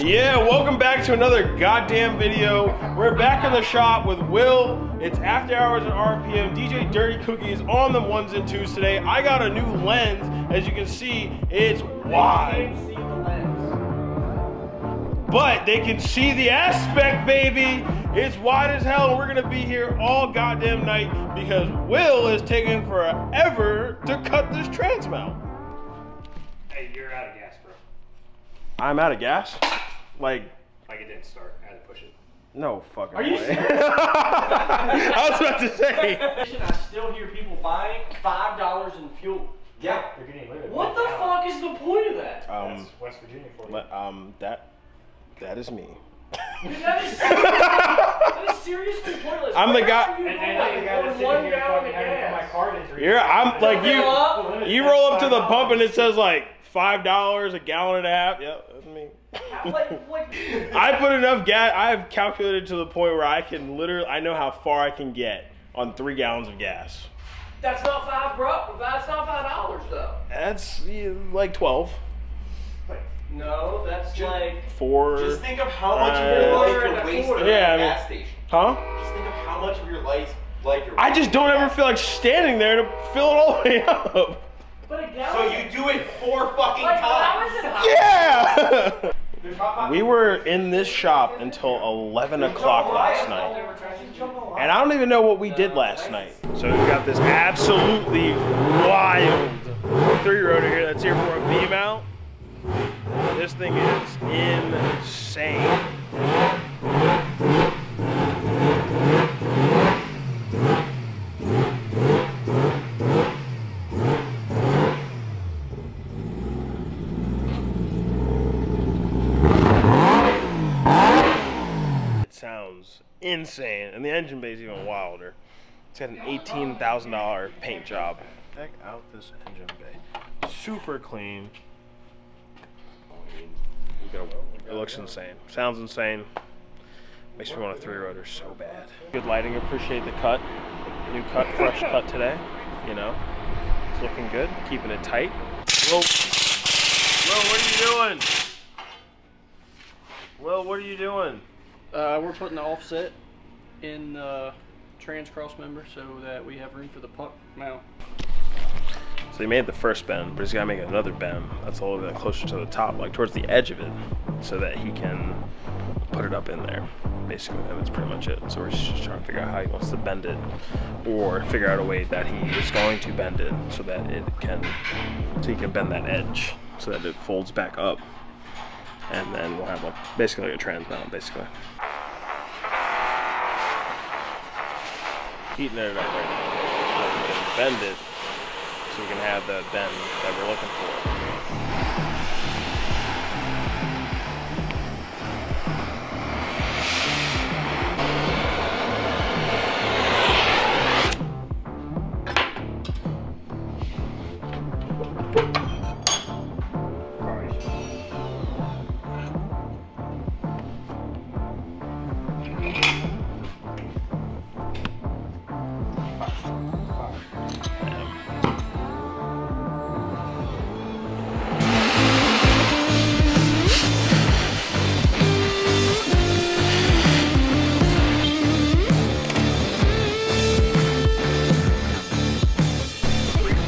Yeah, welcome back to another goddamn video. We're back in the shop with Will. It's after hours at RPM. DJ Dirty Cookie is on the ones and twos today. I got a new lens. As you can see, it's wide. They can't see the lens. But they can see the aspect, baby. It's wide as hell, and we're gonna be here all goddamn night because Will is taking forever to cut this trans mount. Hey, you're out of gas, bro. I'm out of gas? Like it didn't start. I had to push it. No fucking way. Are you serious? I was about to say. I still hear people buying $5 in fuel. Yeah. They're getting rid of it. What the fuck is the point of that? That's West Virginia for you. That is me. Dude, that is seriously pointless. I'm the guy. And the guy that's sitting here fucking having to put my card in. Yeah, I'm like you roll up to the pump and it says like $5 a gallon and a half. Yep, that's me. I put enough gas. I have calculated to the point where I can literally, I know how far I can get on 3 gallons of gas. That's not That's not $5 though. That's like 12. No, that's like 4. Just think of how much of your life you're wasting at a gas station. Huh? Just think of how much of your life you're I just don't ever feel like standing there to fill it all the way up. So you do it 4 fucking times. Yeah! We were in this shop until 11 o'clock last night. And I don't even know what we did last night. So we've got this absolutely wild 3-rotor here that's here for a V-mount. This thing is insane. Sounds insane, and the engine bay is even wilder. It's got an $18,000 paint job. Check out this engine bay. Super clean. It looks insane. Sounds insane. Makes me want a 3-rotor so bad. Good lighting. Appreciate the cut. New cut, fresh cut today. You know, it's looking good. Keeping it tight. Whoa, what are you doing? Well, what are you doing? We're putting the offset in trans cross member so that we have room for the pump mount. So he made the first bend, but he's got to make another bend that's a little bit closer to the top, like towards the edge of it, so that he can put it up in there, basically, and that's pretty much it. So we're just trying to figure out how he wants to bend it, or figure out a way that he is going to bend it so that he can bend that edge, so that it folds back up. And then we'll have like basically like a trans mount, basically. Heating it up right now so we can bend it so we can have the bend that we're looking for.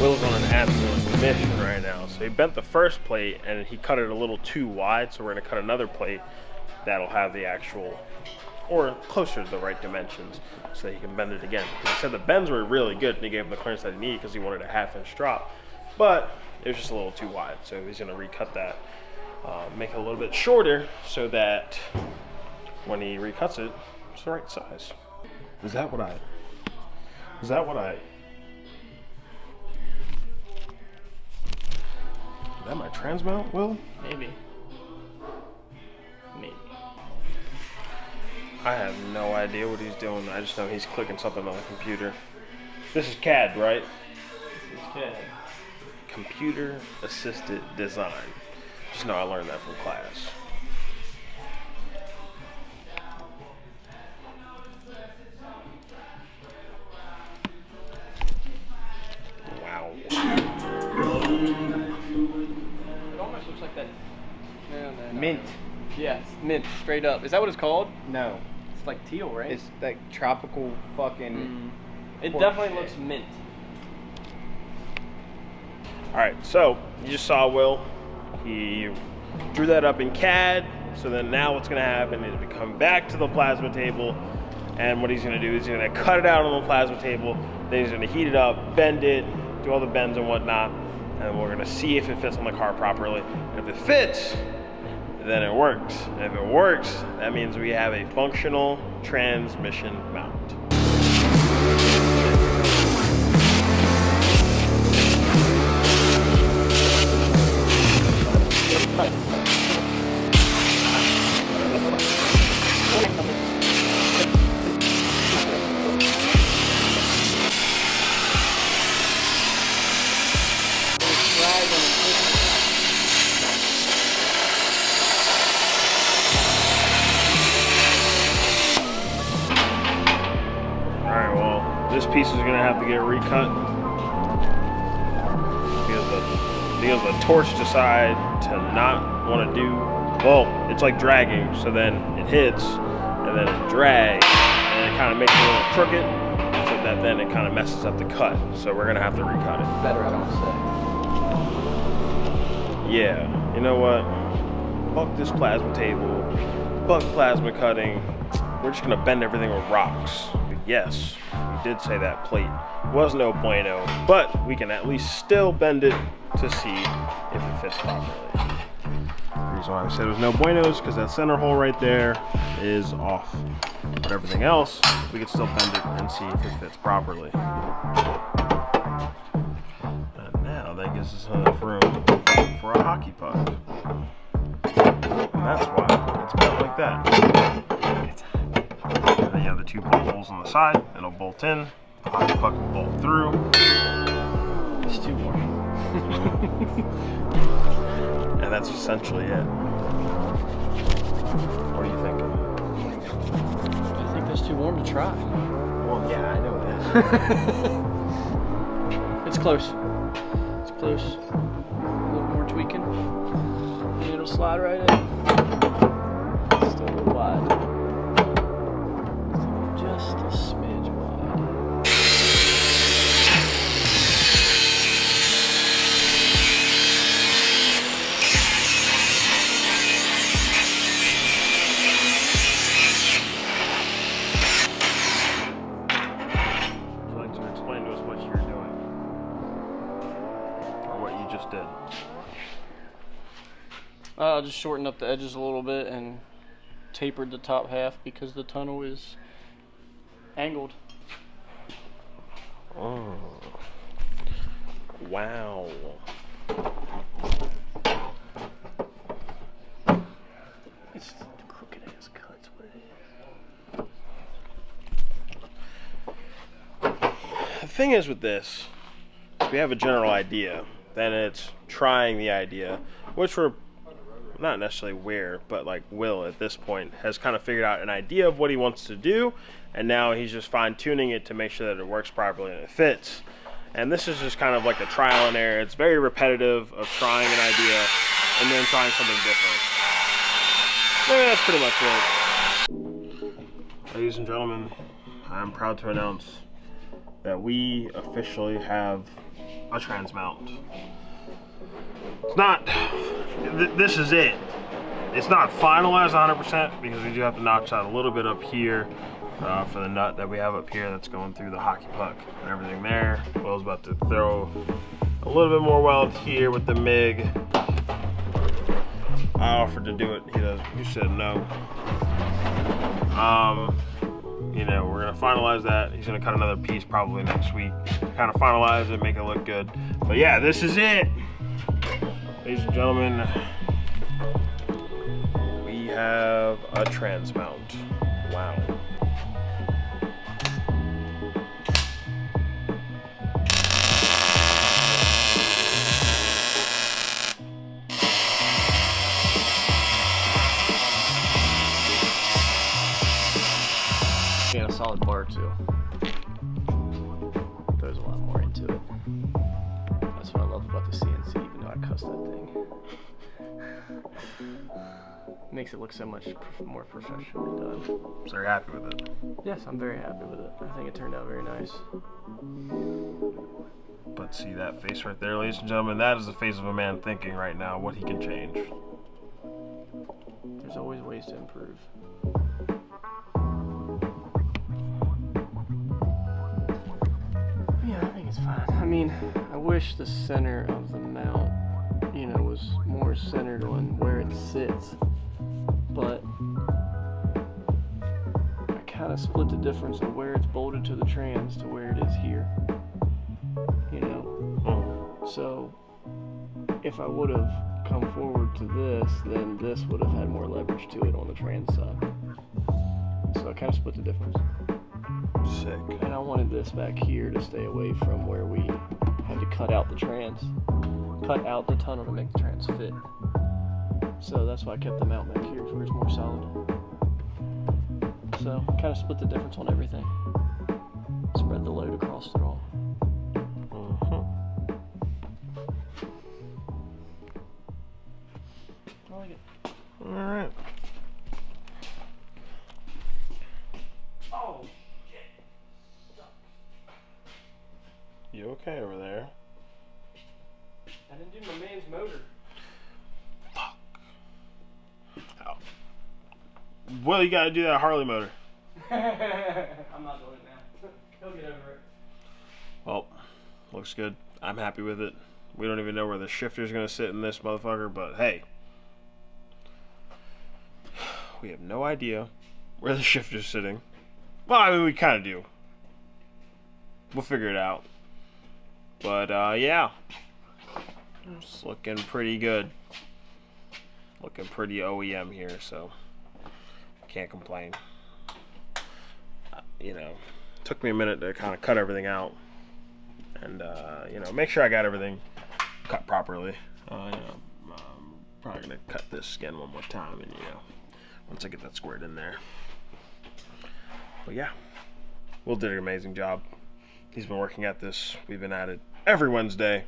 Will's on an absolute mission right now. So he bent the first plate and he cut it a little too wide, so we're gonna cut another plate that'll have the actual, or closer to the right dimensions, so that he can bend it again. Because he said the bends were really good and he gave him the clearance that he needed because he wanted a 1/2 inch drop, but it was just a little too wide. So he's gonna recut that, make it a little bit shorter so that when he recuts it, it's the right size. Is that what I Is that my trans mount, Will? Maybe. I have no idea what he's doing. I just know he's clicking something on the computer. This is CAD, right? This is CAD. Computer assisted design. Just know I learned that from class. Wow. It almost looks like that. No. Mint. Yeah, it's mint, straight up. Is that what it's called? No. It's like teal, right? It's like tropical fucking. It definitely looks mint. Alright, so you just saw Will. He drew that up in CAD. So then now what's going to happen is we come back to the plasma table. And what he's going to do is he's going to cut it out on the plasma table. Then he's going to heat it up, bend it, do all the bends and whatnot. And we're going to see if it fits on the car properly. And if it fits, then it works. And if it works, that means we have a functional transmission mount. This piece is going to have to get recut because the torch decided to not want to do, well, it's like dragging, so then it hits and then it drags and it kind of makes it a little crooked, so that then it kind of messes up the cut. So we're going to have to recut it. Better, I don't say. Yeah, you know what? Fuck this plasma table. Fuck plasma cutting. We're just going to bend everything with rocks. Yes, we did say that plate was no bueno, but we can at least still bend it to see if it fits properly. The reason why we said it was no bueno is because that center hole right there is off. But everything else, we can still bend it and see if it fits properly. And now that gives us enough room for a hockey puck. And that's why it's built like that. And then you have the two bolt holes on the side. It'll bolt in. The hockey puck will bolt through. It's too warm. And that's essentially it. What are you thinking? I think that's too warm to try. Well, yeah, I know that. It's close. It's close. A little more tweaking. And it'll slide right in. Still a little wide. Just a smidge wide. Would you like to explain to us what you're doing? Or what you just did? I just shortened up the edges a little bit and tapered the top half because the tunnel is angled. Oh. Wow. It's the crooked ass cuts, what it is. The thing is with this, is we have a general idea, then it's trying the idea, which we're not necessarily but like Will at this point has kind of figured out an idea of what he wants to do, and now he's just fine-tuning it to make sure that it works properly and it fits. And this is just kind of like a trial and error. It's very repetitive of trying an idea and then trying something different. Maybe that's pretty much it. Ladies and gentlemen, I'm proud to announce that we officially have a trans mount. It's not, this is it. It's not finalized 100% because we do have to notch out a little bit up here for the nut that we have up here that's going through the hockey puck and everything there. Will's about to throw a little bit more weld here with the MIG. I offered to do it, he said no. You know, we're gonna finalize that. He's gonna cut another piece probably next week. Kind of finalize it, make it look good. But yeah, this is it. Ladies and gentlemen, we have a trans mount. Wow. And a solid bar too. There's a lot more into it. That's what I love about the CNC, even though I cuss that thing. Makes it look so much more professionally done. So you're happy with it? Yes, I'm very happy with it. I think it turned out very nice. But see that face right there, ladies and gentlemen? That is the face of a man thinking right now what he can change. There's always ways to improve. Yeah, I think it's fine. I mean, I wish the center of the mount, you know, was more centered on where it sits. But I kind of split the difference of where it's bolted to the trans to where it is here. You know? So if I would have come forward to this, then this would have had more leverage to it on the trans side. So I kind of split the difference. Sick. And I wanted this back here to stay away from where we had to cut out the trans. Cut out the tunnel to make the trans fit. So that's why I kept the mount back here where it's more solid. So kind of split the difference on everything. Spread the load across it all. I like it. Alright. Oh, shit. You okay over there? I didn't do my man's motor. Fuck. Ow. Well, you gotta do that Harley motor. I'm not doing it now. He'll get over it. Well, looks good. I'm happy with it. We don't even know where the shifter's gonna sit in this motherfucker, but hey. We have no idea where the shifter's sitting. Well, I mean, we kind of do. We'll figure it out. But, yeah. It's looking pretty good. Looking pretty OEM here, so can't complain. You know, took me a minute to kind of cut everything out. And, you know, make sure I got everything cut properly. You know, I'm probably going to cut this skin one more time, and, you know, once I get that squared in there. But yeah, Will did an amazing job. He's been working at this. We've been at it every Wednesday.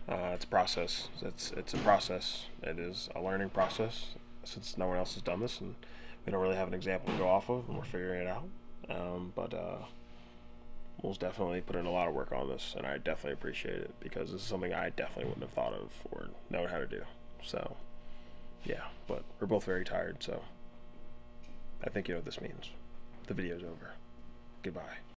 It's a process. It's a process. It is a learning process since no one else has done this, and we don't really have an example to go off of, and we're figuring it out. But Will's definitely put in a lot of work on this, and I definitely appreciate it because this is something I definitely wouldn't have thought of or known how to do. So yeah, but we're both very tired, so I think you know what this means. The video's over. Goodbye.